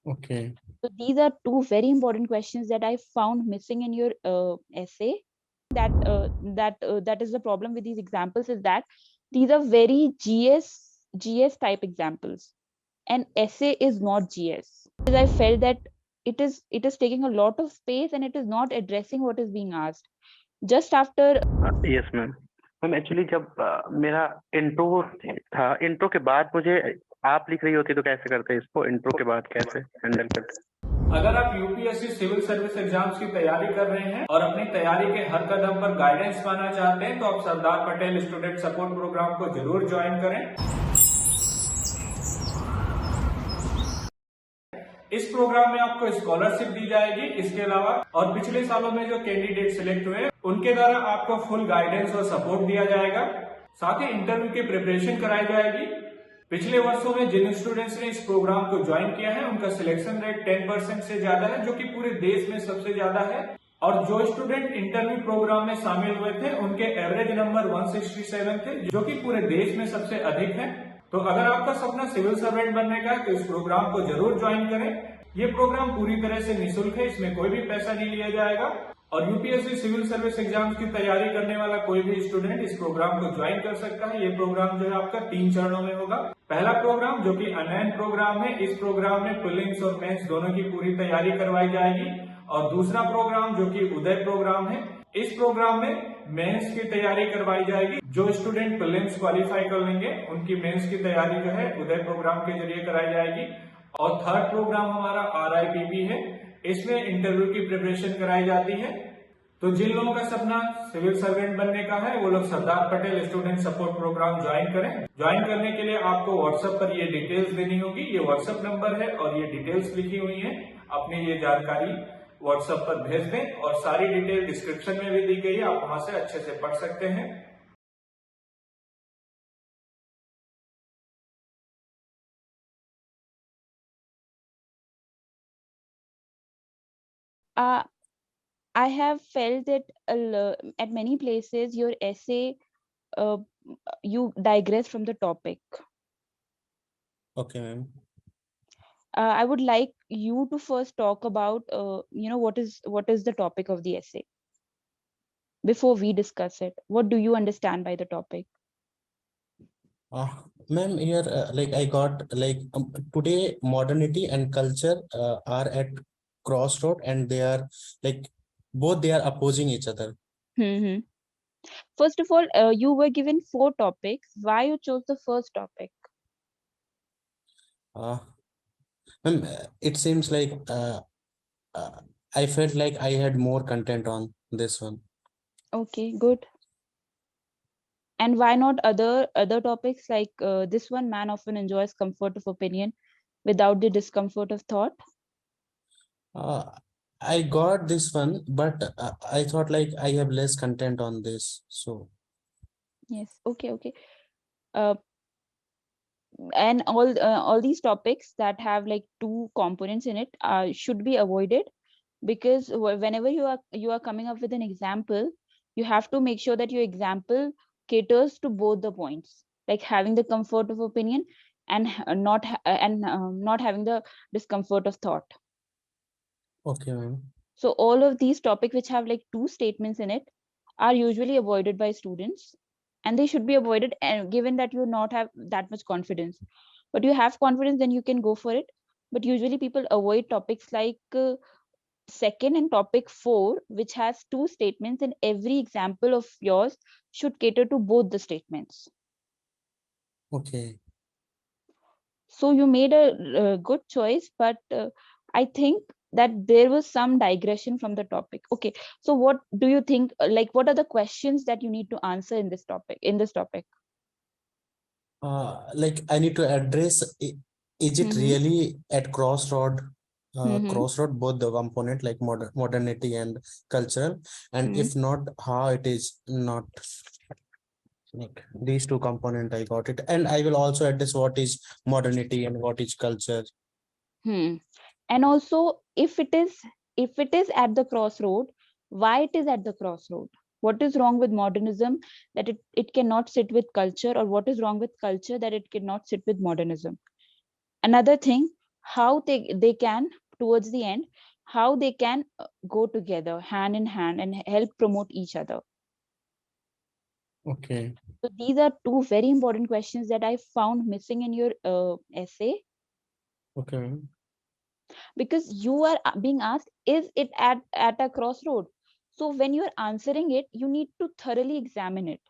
Okay. So these are two very important questions that I found missing in your essay. That is the problem with these examples, is that these are very GS type examples, and essay is not GS. I felt that it is taking a lot of space and it is not addressing what is being asked. Just after yes ma'am. Ma'am actually जब मेरा intro था, intro के बाद मुझे आप लिख रही होती तो कैसे करते इसको, इंट्रो के बाद कैसे हैंडल करते? अगर आप यूपीएससी सिविल सर्विस एग्जाम्स की तैयारी कर रहे हैं और अपनी तैयारी के हर कदम पर गाइडेंस पाना चाहते हैं तो आप सरदार पटेल स्टूडेंट सपोर्ट प्रोग्राम को जरूर ज्वाइन करें। इस प्रोग्राम में आपको स्कॉलरशिप दी जाएगी। इसके अलावा और पिछले सालों में जो कैंडिडेट सिलेक्ट हुए उनके द्वारा आपको फुल गाइडेंस और सपोर्ट दिया जाएगा। साथ ही इंटरव्यू की प्रिपरेशन कराई जाएगी। पिछले वर्षों में जिन स्टूडेंट्स ने इस प्रोग्राम को ज्वाइन किया है उनका सिलेक्शन रेट 10% से ज्यादा है, जो कि पूरे देश में सबसे ज्यादा है। और जो स्टूडेंट इंटरव्यू प्रोग्राम में शामिल हुए थे उनके एवरेज नंबर 167 थे, जो कि पूरे देश में सबसे अधिक है। तो अगर आपका सपना सिविल सर्वेंट बनने का है तो इस प्रोग्राम को जरूर ज्वाइन करें। ये प्रोग्राम पूरी तरह से निःशुल्क है, इसमें कोई भी पैसा नहीं लिया जाएगा। और यूपीएससी सिविल सर्विस एग्जाम्स की तैयारी करने वाला कोई भी स्टूडेंट इस प्रोग्राम को ज्वाइन कर सकता है। ये प्रोग्राम जो है आपका 3 चरणों में होगा। पहला प्रोग्राम जो कि अनयन प्रोग्राम है, इस प्रोग्राम में प्रीलिम्स और मेंस दोनों की पूरी तैयारी करवाई जाएगी। और दूसरा प्रोग्राम जो कि उदय प्रोग्राम है, इस प्रोग्राम में मेंस की तैयारी करवाई जाएगी। जो स्टूडेंट प्रीलिम्स क्वालिफाई कर लेंगे उनकी मेंस की तैयारी जो है उदय प्रोग्राम के जरिए कराई जाएगी। और थर्ड प्रोग्राम हमारा RIPP है, इसमें इंटरव्यू की प्रिपरेशन कराई जाती है। तो जिन लोगों का सपना सिविल सर्वेंट बनने का है वो लोग Sardar Patel student support programme join करें। ज्वाइन करने के लिए आपको व्हाट्सएप पर ये डिटेल्स देनी होगी। ये व्हाट्सएप नंबर है और ये डिटेल्स लिखी हुई है। अपनी ये जानकारी व्हाट्सएप पर भेज दें और सारी डिटेल डिस्क्रिप्शन में भी दी गई है, आप वहां से अच्छे से पढ़ सकते हैं। I have felt that at many places your essay you digress from the topic. Okay, ma'am. I would like you to first talk about what is the topic of the essay before we discuss it. What do you understand by the topic? Ma'am, here like I got like today modernity and culture are at crossroad, and they are like both they are opposing each other. Mm-hmm. First of all, you were given 4 topics. Why you chose the first topic? Ma'am, it seems like I felt like I had more content on this one. Okay, good. And why not other topics like this one? Man often enjoys comfort of opinion without the discomfort of thought. I got this one, but I thought like I have less content on this. So Yes. Okay. And all these topics that have like 2 components in it should be avoided, because whenever you are coming up with an example, you have to make sure that your example caters to both the points, like having the comfort of opinion and not having the discomfort of thought. okay, ma'am. So all of these topics which have like 2 statements in it are usually avoided by students, and they should be avoided, and given that you not have that much confidence. But you have confidence, then you can go for it. But usually people avoid topics like second and topic 4, which has 2 statements, and every example of yours should cater to both the statements. Okay. So you made a good choice, but I think that there was some digression from the topic. Okay, so what do you think, like what are the questions that you need to answer in this topic? Like I need to address, is it really at crossroad crossroad both the component like modernity and cultural, and if not, how it is not like these 2 component. I got it, and I will also address what is modernity and what is culture. And also if it is at the crossroad, why it is at the crossroad? What is wrong with modernism that it cannot sit with culture, or what is wrong with culture that it cannot sit with modernism? Another thing, how they can, towards the end, how they can go together hand in hand and help promote each other. Okay. So these are two very important questions that I found missing in your essay, Okay. because you are being asked, is it at a crossroad? So when you're answering it, you need to thoroughly examine it.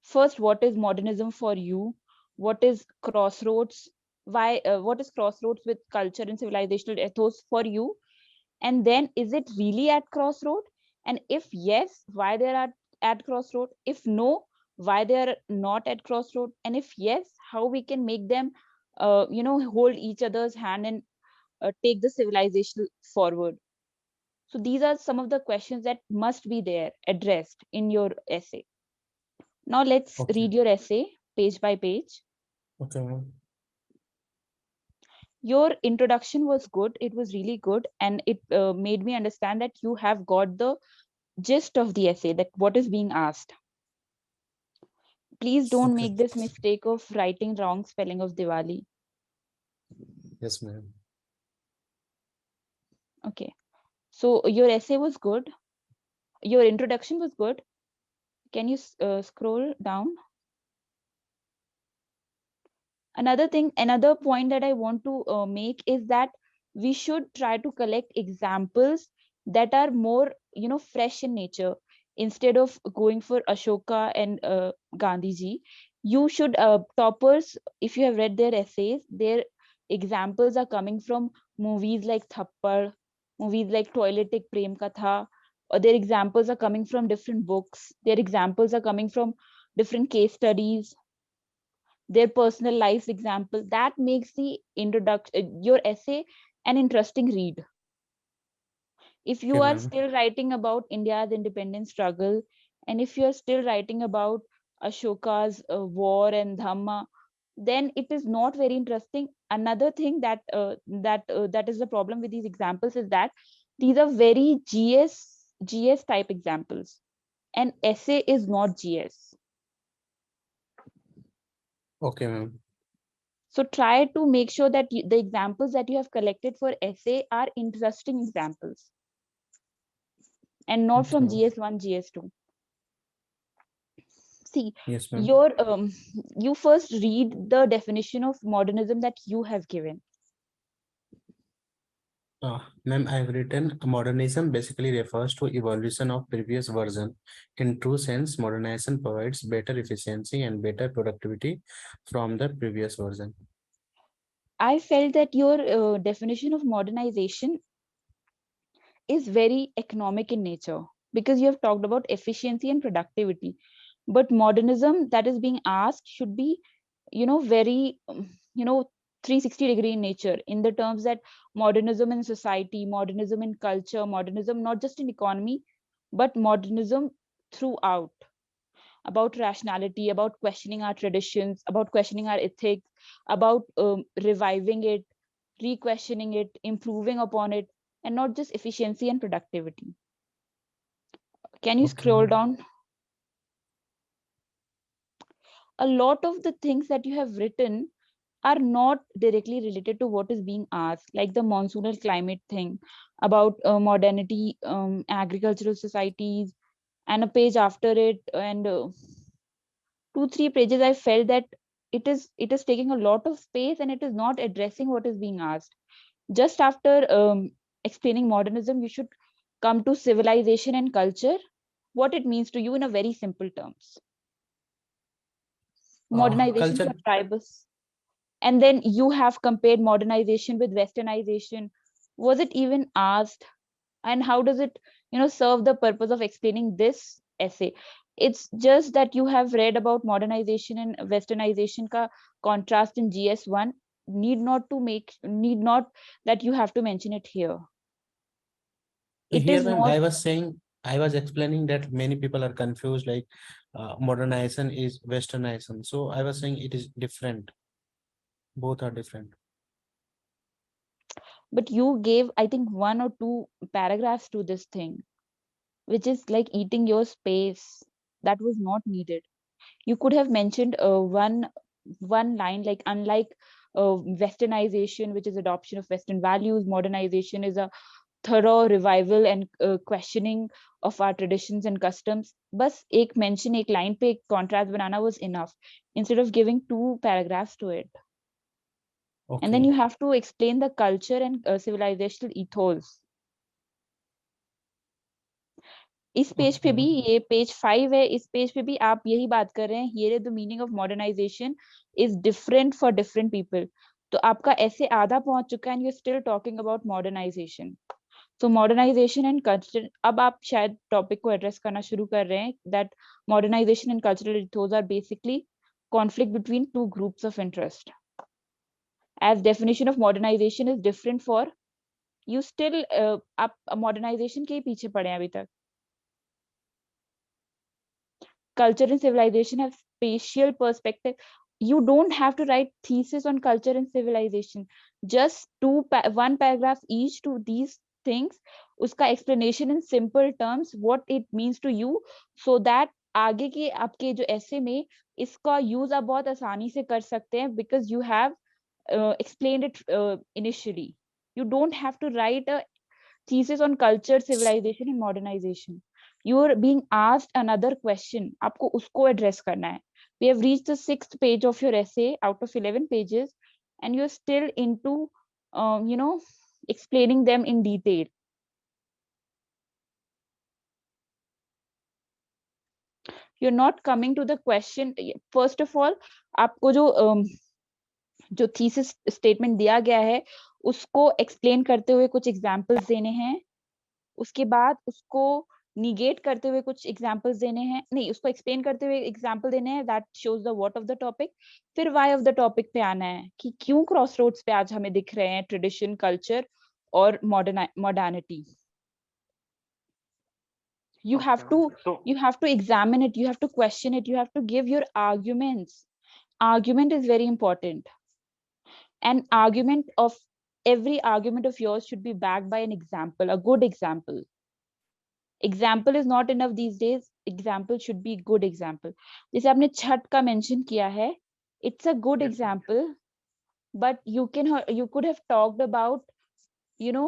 First, what is modernism for you? What is crossroads? Why? What is crossroads with culture and civilizational ethos for you? And then, is it really at crossroad? And if yes, why they are at crossroad? If no, why they are not at crossroad? And if yes, how we can make them, hold each other's hand and take the civilization forward. So these are some of the questions that must be there addressed in your essay. Now let's Okay. read your essay page by page. Okay. Your introduction was good. It was really good. And it made me understand that you have got the gist of the essay, that what is being asked. Please don't Okay. make this mistake of writing wrong spelling of Diwali. Yes, ma'am. Okay. So your essay was good. Your introduction was good. Can you scroll down? Another point that I want to make is that we should try to collect examples that are more, fresh in nature. Instead of going for Ashoka and Gandhi ji, you should, toppers, if you have read their essays, their examples are coming from movies like Thappad, movies like Toiletic Prem Katha, or their examples are coming from different books, their examples are coming from different case studies, their personal life example. That makes the introduction, your essay, an interesting read. If you Okay, are ma'am. still writing about India's independence struggle, and if you're still writing about Ashoka's war and Dhamma, then it is not very interesting. Another thing that is the problem with these examples is that these are very gs type examples, and essay is not gs. Okay, ma'am. So try to make sure that the examples that you have collected for essay are interesting examples and not from Okay. GS1, GS2. See, Yes, ma'am. your you first read the definition of modernism that you have given. Ma'am, I have written modernism basically refers to evolution of previous version. In true sense, modernization provides better efficiency and better productivity from the previous version. I felt that your definition of modernization is very economic in nature, because you have talked about efficiency and productivity. But modernism that is being asked should be, very, 360-degree in nature, in the terms that modernism in society, modernism in culture, modernism not just in economy, but modernism throughout, about rationality, about questioning our traditions, about questioning our ethics, about reviving it, re-questioning it, improving upon it, and not just efficiency and productivity. Can you Okay. scroll down? A lot of the things that you have written are not directly related to what is being asked, like the monsoonal climate thing, about modernity, agricultural societies, and a page after it, and 2 3 pages, I felt that it is taking a lot of space and it is not addressing what is being asked. Just after explaining modernism, you should come to civilization and culture, what it means to you in a very simple terms. Modernization for Culture. tribals, and then you have compared modernization with westernization. Was it even asked? And how does it, serve the purpose of explaining this essay? It's just that you have read about modernization and westernization ka contrast in GS1, need not that you have to mention it here. It Here, is ma'am, not. I was explaining that many people are confused, like modernization is westernization. So I was saying it is different. Both are different. But you gave, I think, 1 or 2 paragraphs to this thing, which is like eating your space. That was not needed. You could have mentioned one line, like, unlike westernization, which is adoption of Western values. Modernization is a thorough revival and questioning of our traditions and customs. बस एक mention, एक line पे एक contrast banana was enough, instead of giving 2 paragraphs to it. And then Okay. you have to explain the culture and civilizational ethos. इस page पे भी, Okay. ये page 5 है, इस पेज पे भी आप यही बात कर रहे हैं, here the meaning of modernization is different for different people. तो आपका ऐसे आधा पहुंच चुका है and you're still talking about modernization. So modernization and culture, अब आप शायद टॉपिक को एड्रेस करना शुरू कर रहे हैं, that modernization and cultural ethos are basically conflict between 2 groups of interest. As definition of modernization is different for you, still आप modernization के ही पीछे पड़े हैं अभी तक. Culture and civilization have spatial perspective. You don't have to write thesis on culture and civilization. Just 1 paragraph each to these things. Uska explanation in simple terms, what it means to you, so that आगे के आपके जो essay में इसका use आप बहुत आसानी से कर सकते हैं, because you have explained it initially. You don't have to write a thesis on culture, civilization and modernization. You are being asked another question, आपको उसको address करना है. We have reached the 6th page of your essay out of 11 pages, and you're still into explaining them in detail. You're not coming to the question. First of all, आपको जो thesis statement दिया गया है उसको explain करते हुए कुछ examples देने हैं. उसके बाद उसको negate करते हुए कुछ examples देने हैं, नहीं, उसको explain करते हुए example देने हैं, that shows the what of the topic. फिर why of the topic पे आना है कि क्यों crossroads पे आज हमें दिख रहे हैं tradition, culture और modernity. You have to examine it, you have to question it, you have to give your arguments. Argument is very important. An argument of every argument of yours should be backed by an example, a good example. Example is not enough these days. Example should be good example. जैसे आपने छठ का mention किया है, it's a good example, but you could have talked about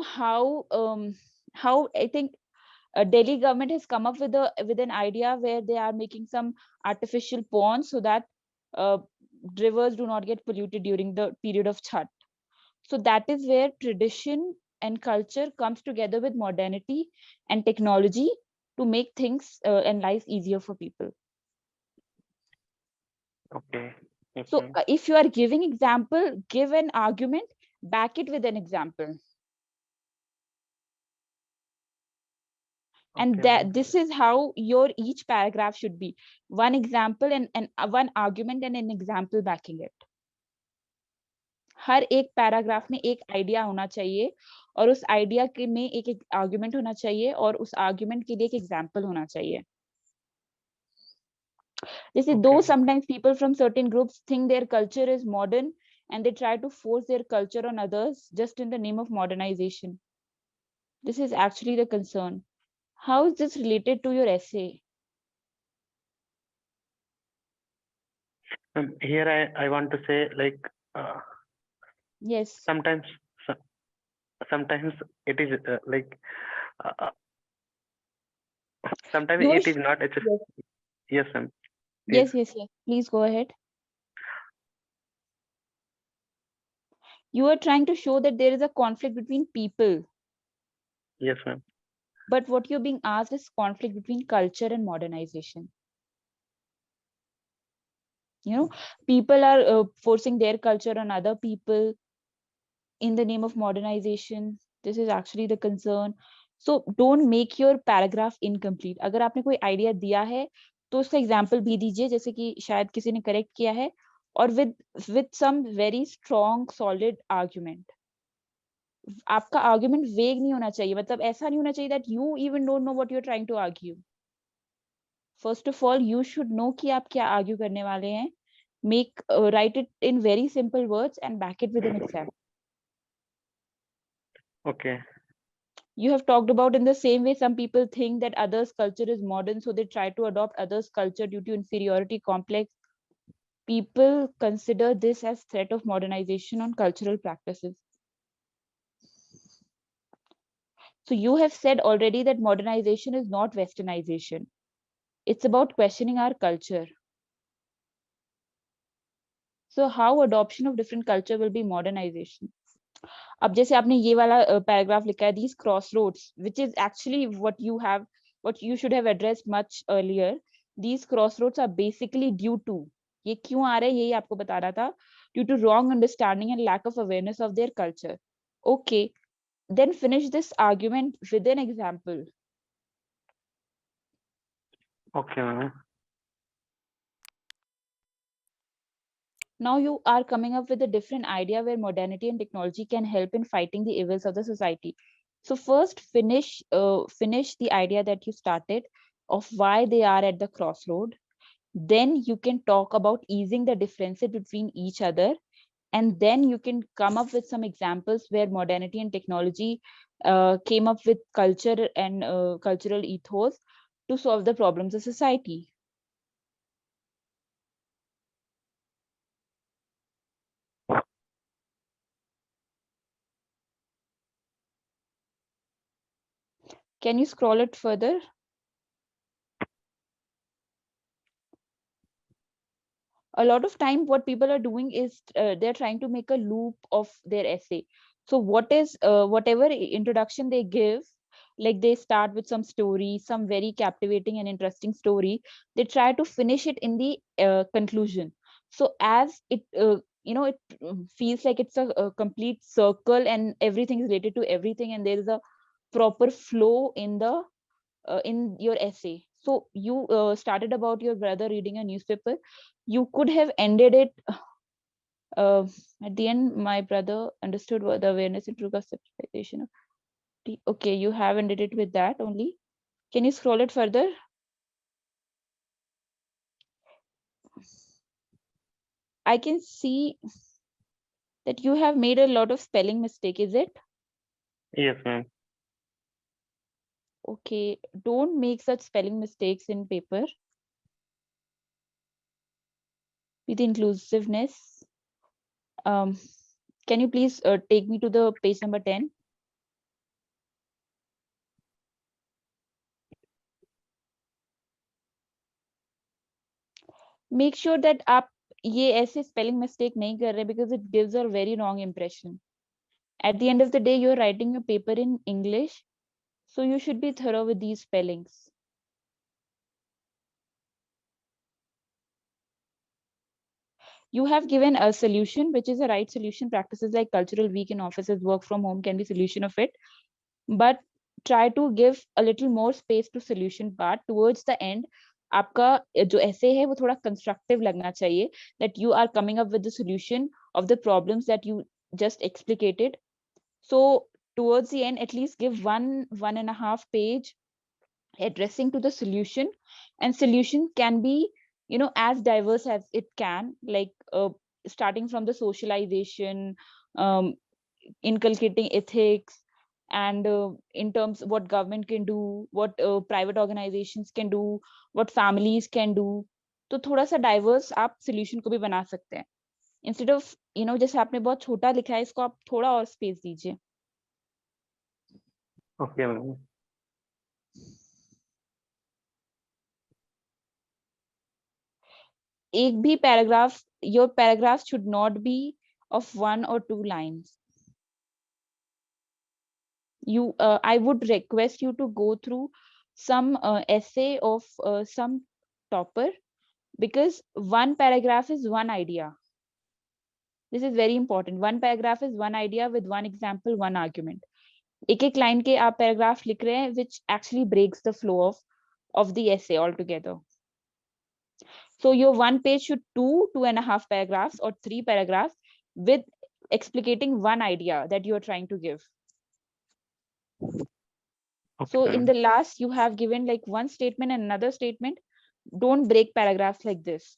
how I think Delhi government has come up with an idea where they are making some artificial ponds so that rivers do not get polluted during the period of Chhat. So that is where tradition and culture comes together with modernity and technology to make things and life easier for people. Okay. So if you are giving example, give an argument, back it with an example. And this is how your each paragraph should be. One example and one argument and an example backing it. हर एक paragraph में एक idea होना चाहिए और उस idea के में एक आर्गुमेंट होना चाहिए और उस आर्गुमेंट के लिए एक एग्जांपल होना चाहिए. जैसे though sometimes people from certain groups think their culture is modern and they try to force their culture on others just in the name of modernization. This is actually the concern. How is this related to your essay? Here I want to say, like, yes, sometimes it is sometimes it is not. Yes, ma'am. Yes. Please go ahead. You are trying to show that there is a conflict between people. Yes, ma'am. But what you're being asked is conflict between culture and modernization. People are forcing their culture on other people in the name of modernization. This is actually the concern. So don't make your paragraph incomplete. अगर आपने कोई idea दिया है तो उसका example भी दीजिए, जैसे कि शायद किसी ने correct किया है, और with some very strong solid argument. आपका argument vague नहीं होना चाहिए, मतलब ऐसा नहीं होना चाहिए that you even don't know what you're trying to argue. First of all, you should know कि आप क्या argue करने वाले हैं. Write it in very simple words and back it with an example. Okay. You have talked about in the same way some people think that others' culture is modern, so they try to adopt others' culture due to inferiority complex. people consider this as threat of modernization on cultural practices. So you have said already that modernization is not westernization. It's about questioning our culture. So how adoption of different culture will be modernization? अब जैसे आपने ये वाला paragraph लिखा है, these crossroads, which is actually what you should have addressed much earlier. These crossroads are basically due to, ये क्यों आ रहा है यही आपको बता रहा था, due to wrong understanding and lack of awareness of their culture. Okay, then finish this argument with an example. Okay, ma'am. Now you are coming up with a different idea where modernity and technology can help in fighting the evils of the society. So first finish the idea that you started of why they are at the crossroad. Then you can talk about easing the differences between each other, and then you can come up with some examples where modernity and technology came up with culture and cultural ethos to solve the problems of society. Can you scroll it further? A lot of time what people are doing is they're trying to make a loop of their essay. So what is whatever introduction they give, like they start with some story, some very captivating and interesting story, they try to finish it in the conclusion. So as it it feels like it's a complete circle and everything is related to everything, and there is a proper flow in your essay. So you started about your brother reading a newspaper. You could have ended it at the end. My brother understood what the awareness and true conceptualization. Okay, you have ended it with that only. Can you scroll it further? I can see that you have made a lot of spelling mistake. Is it? Yes, ma'am. Okay, don't make such spelling mistakes in paper. With inclusiveness. Can you please take me to the page number 10? Make sure that आप ये ऐसे spelling mistake नहीं कर रहे, because it gives a very wrong impression. At the end of the day, you're writing a paper in English, so you should be thorough with these spellings. You have given a solution, which is a right solution. Practices like cultural week in offices, work from home can be solution of it. But try to give a little more space to solution part. Towards the end, आपका जो essay है वो थोड़ा constructive लगना चाहिए, that you are coming up with the solution of the problems that you just explicated. So towards the end, at least give 1.5 page addressing to the solution, and solution can be as diverse as it can, like starting from the socialization, um, inculcating ethics, and in terms what government can do, what private organizations can do, what families can do. तो थोड़ा सा diverse आप solution को भी बना सकते हैं, instead of जैसे आपने बहुत छोटा लिखा है, इसको आप थोड़ा और स्पेस दीजिए. Okay, ma'am. एक भी paragraph, your paragraph should not be of 1 or 2 lines. I would request you to go through some essay of some topper, because one paragraph is one idea. This is very important. One paragraph is one idea with one example, one argument. एक line के आप paragraph लिख रहे हैं, which actually breaks the flow of the essay altogether. So your one page should 2.5 paragraphs or 3 paragraphs with explicating one idea that you are trying to give. Okay, So in the last, you have given like one statement and another statement. Don't break paragraphs like this.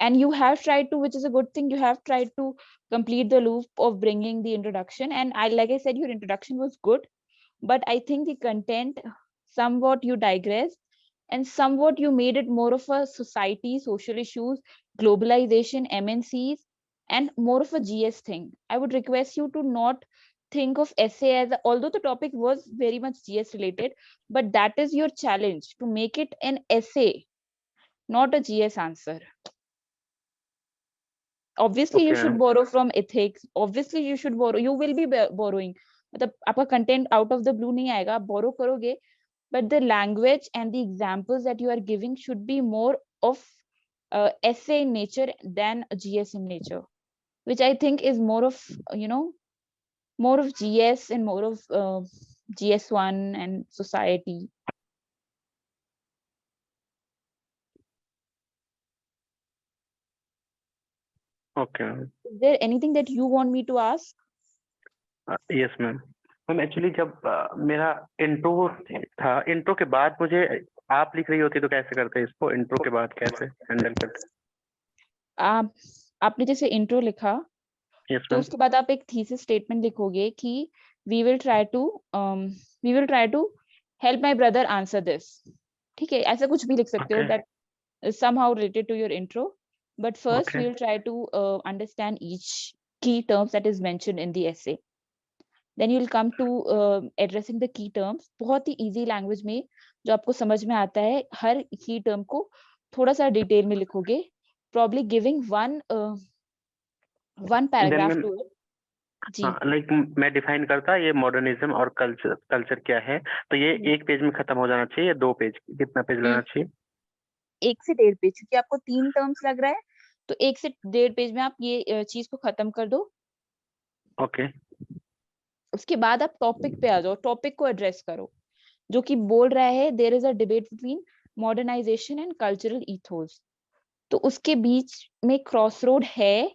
And you have tried to, which is a good thing, you have tried to complete the loop of bringing the introduction. And like I said, your introduction was good, but I think the content, somewhat you digressed. and somewhat you made it more of a society, social issues, globalization, MNCs, and more of a GS thing. I would request you to not think of essay as although the topic was very much GS related, but that is your challenge, to make it an essay, not a GS answer. Obviously you Okay, should borrow from ethics, obviously you should borrow, you will be borrowing, मतलब आपका content out of the blue नहीं आएगा, आप बोरो करोगे, but the language and the examples that you are giving should be more of essay in nature than a GS in nature, which I think is more of, more of GS and more of GS1 and society. okay. Is there anything that you want me to ask? Yes ma'am. Ma'am actually जब मेरा intro था, intro के बाद मुझे आप लिख रही होती तो कैसे करते इसको, इंट्रो के बाद कैसे हैंडल करते? आपने जैसे इंट्रो लिखा, यस तो मैम। उसके बाद आप एक थीसिस स्टेटमेंट लिखोगे कि we will try to help my brother answer this, ठीक है, ऐसा कुछ भी लिख सकते हो that somehow related to your intro, but first Okay. we will try to understand each key terms that is mentioned in the essay. Then you will come to addressing the key terms, बहुत ही easy language में जो आपको समझ में आता है, हर key term को थोड़ा सा डिटेल में लिखोगे, probably giving one paragraph to it. जी, लाइक मैं डिफाइन करता ये मॉडर्निज्म और कल्चर क्या है, तो ये एक पेज में खत्म हो जाना चाहिए, 2 पेज, कितना पेज लेना चाहिए? 1 से 1.5 पेज, क्योंकि आपको 3 टर्म्स लग रहा है, तो 1 से 1.5 पेज में आप ये चीज को खत्म कर दो। ओके। उसके बाद आप टॉपिक पे आ जाओ, टॉपिक को एड्रेस करो, जो कि बोल रहा है there is a debate between modernisation and cultural ethos, तो उसके बीच में क्रॉस रोड है,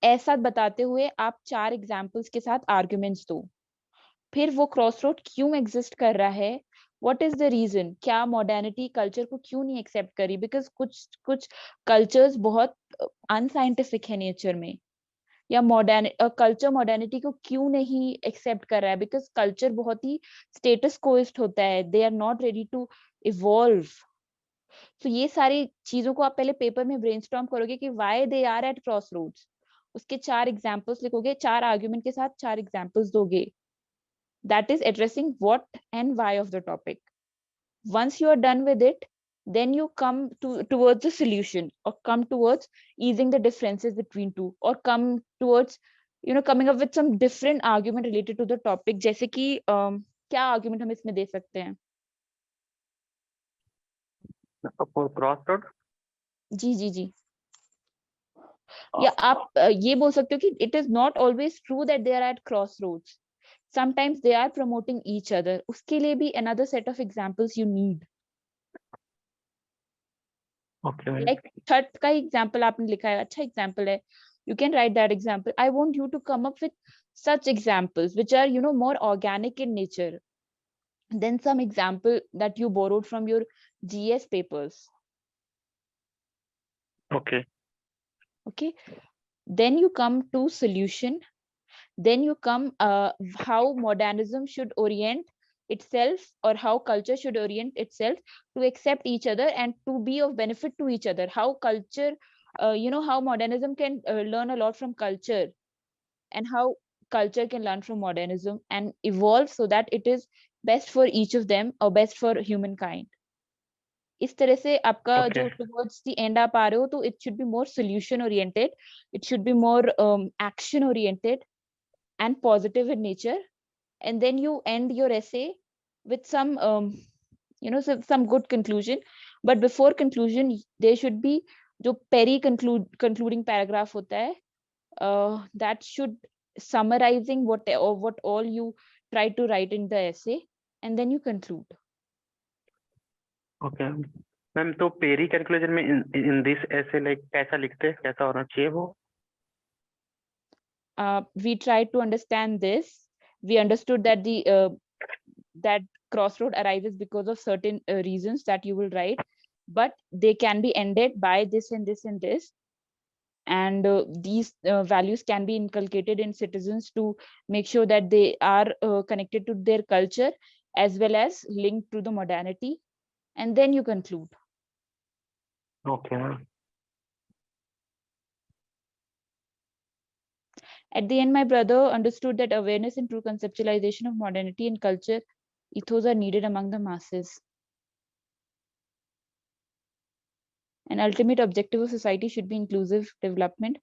ऐसा बताते हुए आप 4 एग्जाम्पल्स के साथ आर्ग्यूमेंट्स दो। फिर वो क्रॉस रोड क्यों एग्जिस्ट कर रहा है, व्हाट इज द रीजन, क्या मॉडर्निटी कल्चर को क्यों नहीं एक्सेप्ट करी, बिकॉज कुछ कल्चर्स बहुत अनसाइंटिफिक है नेचर में, या कल्चर मॉडर्निटी को क्यों नहीं एक्सेप्ट कर रहा है, बिकॉज कल्चर बहुत ही स्टेटस कोइस्ट होता है, they are not ready to evolve. तो ये सारी चीजों को आप पहले पेपर में ब्रेनस्टॉर्म करोगे कि why they are at crossroads, उसके 4 एग्जाम्पल्स लिखोगे, 4 आर्ग्यूमेंट के साथ 4 एग्जाम्पल्स दोगे, that is addressing what and why of the topic. Once you are done with it, then you come towards the solution, or come towards easing the differences between two, or come towards coming up with some different argument related to the topic, जैसे कि क्या argument हम इसमें दे सकते हैं? For cross road? जी जी जी, या आप ये बोल सकते हो कि it is not always true that they are at crossroads, sometimes they are promoting each other, उसके लिए भी another set of examples you need. Okay. Like Chhath का एग्जाम्पल आपने लिखा है, अच्छा एग्जाम्पल है, you can write that example. I want you to come up with such examples which are more organic in nature than some example that you borrowed from your GS papers. Okay. Then you come to solution, then you come how modernism should orient itself, or how culture should orient itself to accept each other and to be of benefit to each other, how culture how modernism can learn a lot from culture, and how culture can learn from modernism and evolve so that it is best for each of them or best for humankind. इस तरह से आपका जो towards the end आप आ रहे हो, तो it should be more solution oriented, it should be more action oriented and positive in nature, and then you end your essay with some some good conclusion. But before conclusion there should be जो concluding paragraph होता है, that should summarizing what all you try to write in the essay, and then you conclude. Okay ma'am, तो peri calculation में in this ऐसे like कैसा लिखते हैं, कैसा होना चाहिए वो? We tried to understand this, we understood that the that crossroad arises because of certain reasons that you will write, but they can be ended by this and this and this, and these values can be inculcated in citizens to make sure that they are connected to their culture as well as linked to the modernity. and then you conclude. Okay, ma'am. At the end, my brother understood that awareness and true conceptualization of modernity and culture ethos are needed among the masses. An ultimate objective of society should be inclusive development,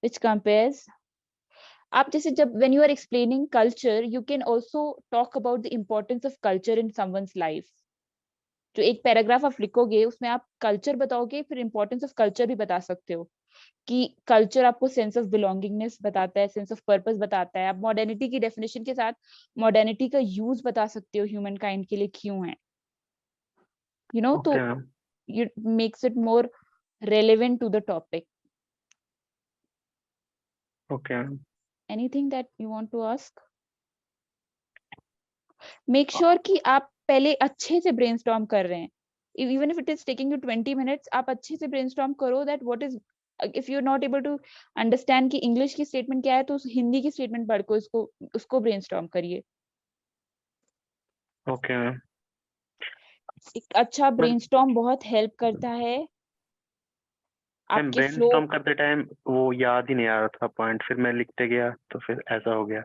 which compares. आप जैसे जब when you are explaining culture, you can also talk about the importance of culture in someone's life. जो एक paragraph आप लिखोगे उसमें आप culture बताओगे, फिर इंपॉर्टेंस ऑफ कल्चर भी बता सकते हो कि कल्चर आपको सेंस ऑफ बिलोंगिंगनेस बताता है, सेंस ऑफ पर्पस बताता है. आप मॉडर्निटी की डेफिनेशन के साथ मॉडर्निटी का यूज बता सकते हो ह्यूमन काइंड के लिए क्यों है, यू नो. तो Okay, ma'am. it makes it more relevant to the topic. Okay, ma'am. Anything that you want to ask? Make sure कि आप पहले अच्छे से brainstorm कर रहे हैं. Even if it is taking you 20 minutes, आप अच्छे से brainstorm करो that what is, if you're not able to understand कि इंग्लिश की स्टेटमेंट क्या है तो हिंदी की स्टेटमेंट पढ़ को उसको ब्रेनस्टॉर्म करिए. Okay, ma'am. एक अच्छा ब्रेनस्टॉर्म बहुत हेल्प करता है मैम आपके फ्लो. ब्रेनस्टॉर्म करते टाइम वो याद ही नहीं आ रहा था पॉइंट, फिर मैं लिखते गया तो फिर ऐसा हो गया.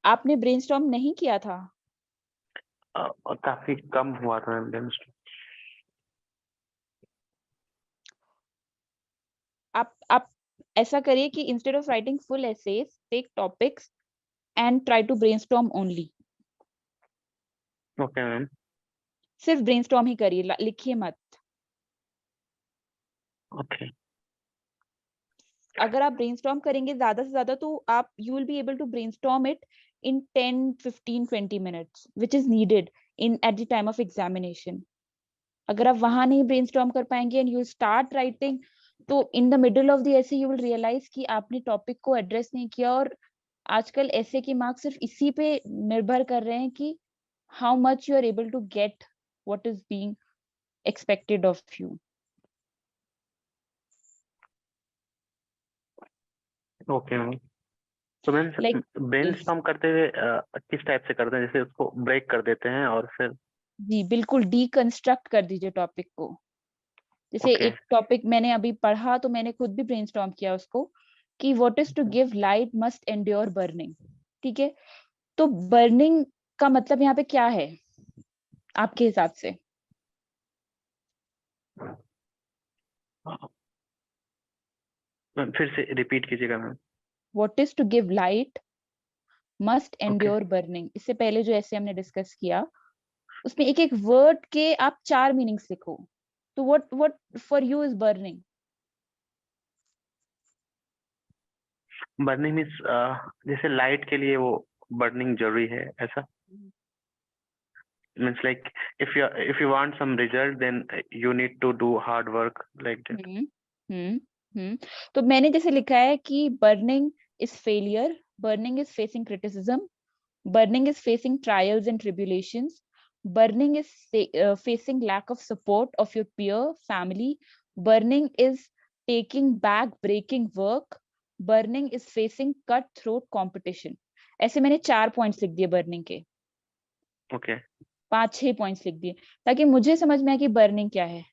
आपने ब्रेनस्टॉर्म नहीं किया था? और काफी कम हुआ था मैम ब्रेनस्टॉर्म. आप ऐसा करिए कि instead of writing full essays, take topics and try to brainstorm only. Okay ma'am. सिर्फ ब्रेनस्टॉर्म ही करिए, लिखिए मत. ओके. अगर आप ब्रेनस्टॉर्म करेंगे ज्यादा से ज्यादा तो आप you will be able to brainstorm it in 10, 15, 20 minutes, which is needed at the time of examination. अगर आप वहां नहीं ब्रेनस्टॉर्म कर पाएंगे and you start writing, तो in the middle of the essay you will realize कि आपने topic को एड्रेस नहीं किया. और आजकल ऐसे के मार्क्स सिर्फ इसी पे निर्भर कर रहे हैं कि how much you are able to get what is being expected of you. Okay ma'am. तो मैम Like ब्रेनस्टॉर्म करते हुए किस टाइप से करते हैं, जैसे उसको ब्रेक कर देते हैं और फिर? जी बिल्कुल डीकंस्ट्रक्ट कर दीजिए टॉपिक को. जैसे Okay. एक टॉपिक मैंने अभी पढ़ा तो मैंने खुद भी ब्रेनस्टॉर्म किया उसको कि what is to give light must endure burning. ठीक है, तो बर्निंग का मतलब यहाँ पे क्या है आपके हिसाब से? मैम फिर से रिपीट कीजिएगा ma'am. What is to give light must Okay. Endure burning. इससे पहले जो ऐसे हमने डिस्कस किया उसमें एक एक वर्ड के आप 4 मीनिंग्स लिखो. तो what for you is burning? Burning means जैसे लाइट के लिए वो बर्निंग जरूरी है ऐसा? Means like if you want some result then you need to do hard work like that. तो मैंने जैसे लिखा है कि burning is failure, burning is facing criticism, burning is facing trials and tribulations, burning is facing lack of support of your peer family, burning is taking back breaking work, burning is facing cut throat competition. ऐसे मैंने 4 points लिख दिए burning के. Okay. 5-6 points लिख दिए ताकि मुझे समझ में आए कि बर्निंग क्या है.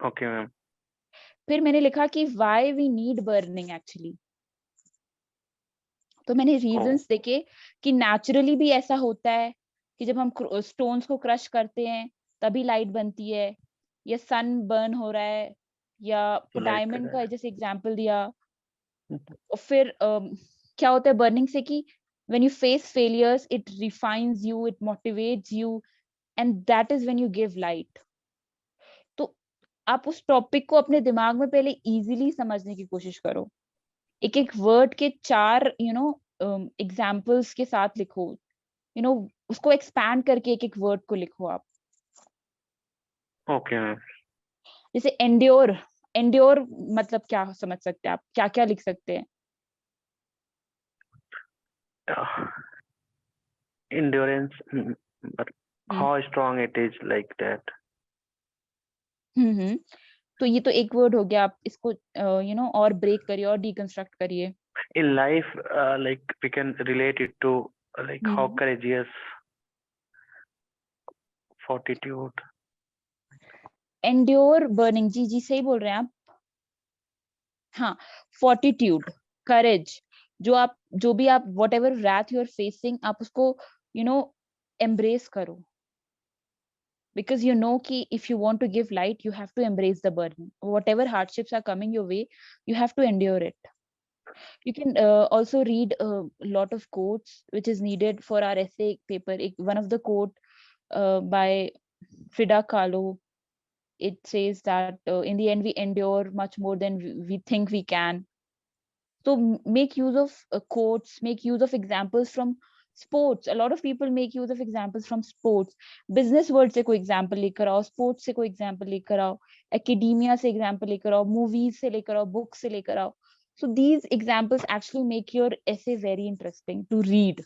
Okay ma'am. फिर मैंने लिखा कि why we need burning actually. तो मैंने रीजंस देखे कि नेचुरली भी ऐसा होता है कि जब हम स्टोन्स को क्रश करते हैं तभी लाइट बनती है, या सन बर्न हो रहा है, या तो लाइट डायमंड कर का रहा जैसे एग्जांपल दिया. है. और फिर क्या होता है बर्निंग से कि when you face failures it refines you, it motivates you, and that is when you give light. तो आप उस टॉपिक को अपने दिमाग में पहले इजीली समझने की कोशिश करो. एक एक वर्ड के 4 एग्जाम्पल्स के साथ लिखो, उसको एक्सपैंड करके एक एक वर्ड को लिखो आप. Okay ma'am. जैसे एंड्योर, एंड्योर मतलब क्या समझ सकते हैं आप, क्या क्या लिख सकते हैं? Endurance, but how strong it is like that. तो ये तो एक वर्ड हो गया. आप इसको और ब्रेक करिए और डीकंस्ट्रक्ट करिए. In life, like we can relate it to like how courageous fortitude, endure burning, जी सही बोल रहे हैं आप. हाँ, fortitude, courage, जो भी आप whatever wrath you are facing, आप उसको embrace करो. Because you know कि if you want to give light, you have to embrace the burden. Whatever hardships are coming your way, you have to endure it. You can also read a lot of quotes which is needed for our essay paper. One of the quote by Frida Kahlo, it says that in the end we endure much more than we think we can. So make use of quotes, make use of examples from sports. A lot of people make use of examples from sports. Business world से कोई example लेकर आओ, sports से कोई example लेकर आओ, academia से example लेकर आओ, movies से लेकर आओ, books से लेकर आओ. So these examples actually make your essay very interesting to read.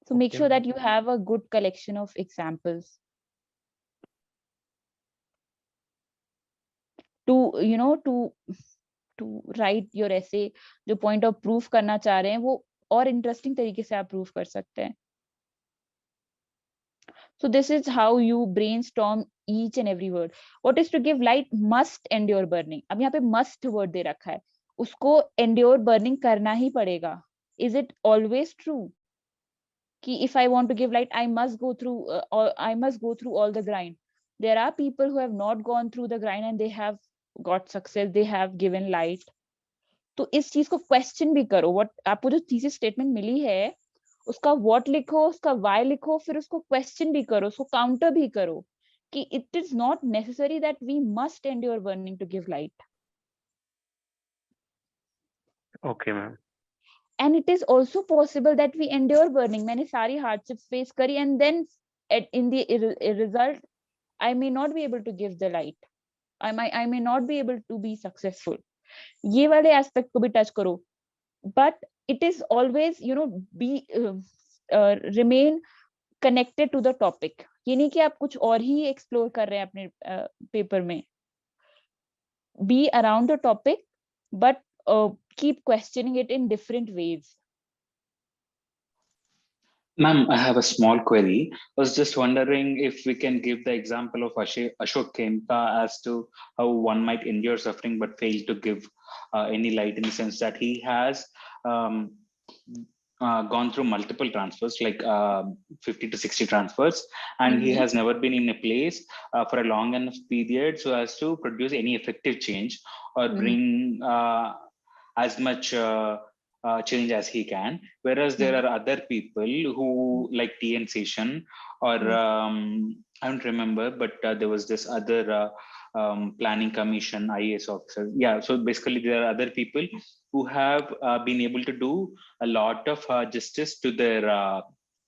So make Okay. sure that you have a good collection of examples to write your essay. जो point of proof करना चाह रहे हैं वो और interesting तरीके से आप proof कर सकते हैं. So this is how you brainstorm each and every word. What is to give light must endure burning. अब यहाँ पे must word दे रखा है, उसको endure burning करना ही पड़ेगा. Is it always true कि if I want to give light, I must go through all the grind? There are people who have not gone through the grind and they have got success, they have given light. तो इस चीज को question भी करो. What आपको जो thesis statement मिली है उसका व्हाट लिखो, उसका व्हाई लिखो, फिर उसको क्वेश्चन भी करो, उसको काउंटर भी करो कि it is not necessary that we must endure burning to give light. Okay ma'am. And it is also possible that we endure burning. मैंने सारी हार्डशिप्स फेस करी and then in the result I may not be able to give the light, I may not be able to be successful. ये वाले aspect को भी touch करो. But it is always be remain connected to the topic. ये नहीं कि आप कुछ और ही एक्सप्लोर कर रहे हैं अपने पेपर में. Be around the topic but keep questioning it in different ways. Ma'am, I have a small query. I was just wondering if we can give the example of Ashok Khemka as to how one might endure suffering but fail to give any light, in the sense that he has gone through multiple transfers, like 50 to 60 transfers, and he has never been in a place for a long enough period so as to produce any effective change or bring as much change as he can, whereas there are other people who, like TN Session or I don't remember, but there was this other planning commission IAS officer. Yeah, so basically there are other people who have been able to do a lot of justice to their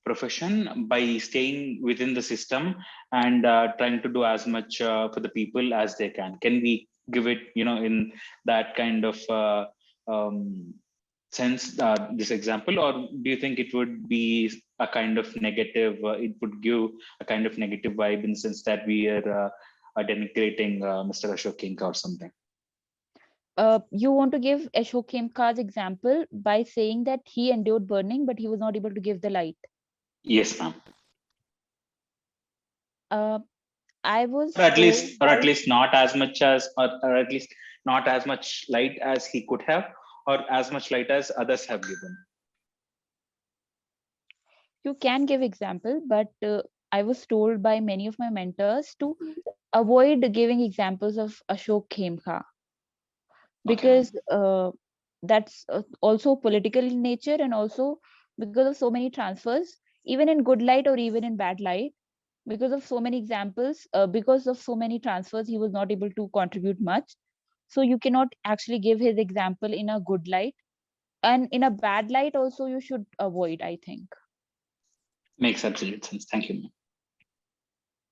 profession by staying within the system and trying to do as much for the people as they can. Can we give it in that kind of sense, this example, or do you think it would be a kind of negative, it would give a kind of negative vibe in the sense that we are denigrating Mr. Ashok Khemka or something? You want to give Ashok Khemka's example by saying that he endured burning but he was not able to give the light? Yes, ma'am. I was or at least not as much as, or at least not as much light as he could have, or as much light as others have given. You can give example, but I was told by many of my mentors to avoid giving examples of Ashok Khemka, because that's also political in nature, and also because of so many transfers, even in good light or even in bad light, because of so many examples, because of so many transfers, he was not able to contribute much. So you cannot actually give his example in a good light, and in a bad light also you should avoid, I think. Makes absolute sense. Thank you, ma'am.